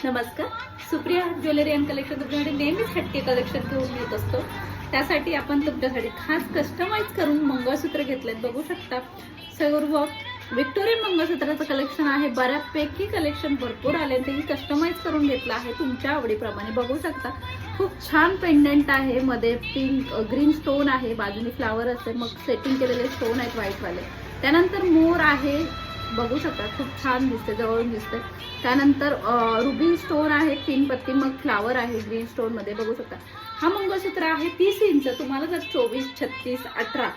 नमस्कार. Supriya jewellery and collection तुमच्याकडे नेहमीच हटके कलेक्शन घेऊन येत असतो. त्यासाठी आपण तुमच्यासाठी खास कस्टमाइज करून मंगळसूत्र घेतलेत. बघू शकता सर्व विक्टोरियन मंगळसूत्राचं कलेक्शन आहे. बऱ्यापैकी कलेक्शन भरपूर आले ते कस्टमाइज करून घेतलं आहे तुमच्या आवडीप्रमाणे. बघू शकता खूप छान पेंडंट आहे. मध्ये पिंक ग्रीन स्टोन आहे, बाजूने फ्लावर असते, मग सेटिंग केलेले स्टोन आहेत व्हाईटवाले. त्यानंतर मोर आहे, बघू शकता खूप छान दिसते, जवळून दिसते. त्यानंतर रुबी स्टोन आहे, 3 पत्ती, मग फ्लावर आहे ग्रीन स्टोन मध्ये. बघू शकता हा मंगळसूत्र आहे 30 इंच. तुम्हाला जर 24, 36, 18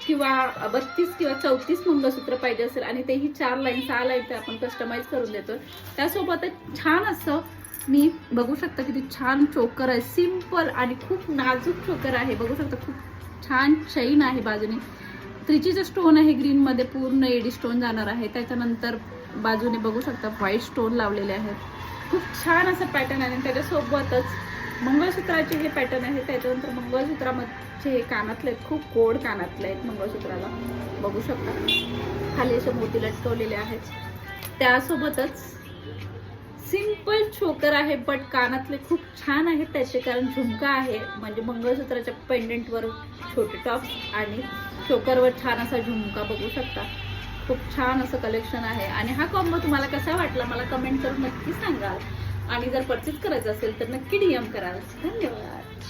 किंवा 32 किंवा 34 मंगळसूत्र पाहिजे असेल आणि तेही 4 लाईन 6 लाईन ते आपण कस्टमाइज करून देतो. त्यासोबतच छान असं मी बघू शकता किती छान चोकर आहे, सिंपल आणि खूप नाजूक चोकर आहे. बघू शकता खूप छान चैन आहे, बाजूने त्रिचीचं स्टोन आहे ग्रीन मध्ये, पूर्ण एडी स्टोन जाणार आहे. त्याच्यानंतर बाजूने बघू शकता व्हाईट स्टोन लावलेले आहेत. खूप छान असं पॅटर्न आहे. त्याच्यासोबतच मंगळसूत्राचे हे पॅटर्न आहे. त्याच्यानंतर मंगळसूत्रामध्ये हे कानातले आहेत, खूप गोड कानातले आहेत मंगळसूत्राला. बघू शकता खाली असे मोती लटकवलेले आहेत. त्यासोबतच सिंपल चोकर आहे, बट कानातले खूप छान आहेत त्याचे, कारण झुमका आहे. म्हणजे मंगळसूत्राच्या पेंडंटवर छोटे टॉप्स आणि चोकरवर छान असा झुमका. बघू शकता खूप छान असं कलेक्शन आहे. आणि हा कॉम्बो तुम्हाला कसा वाटला मला कमेंट करून नक्की सांगाल. आणि जर परचेस करायचं असेल तर नक्की DM कराल. धन्यवाद.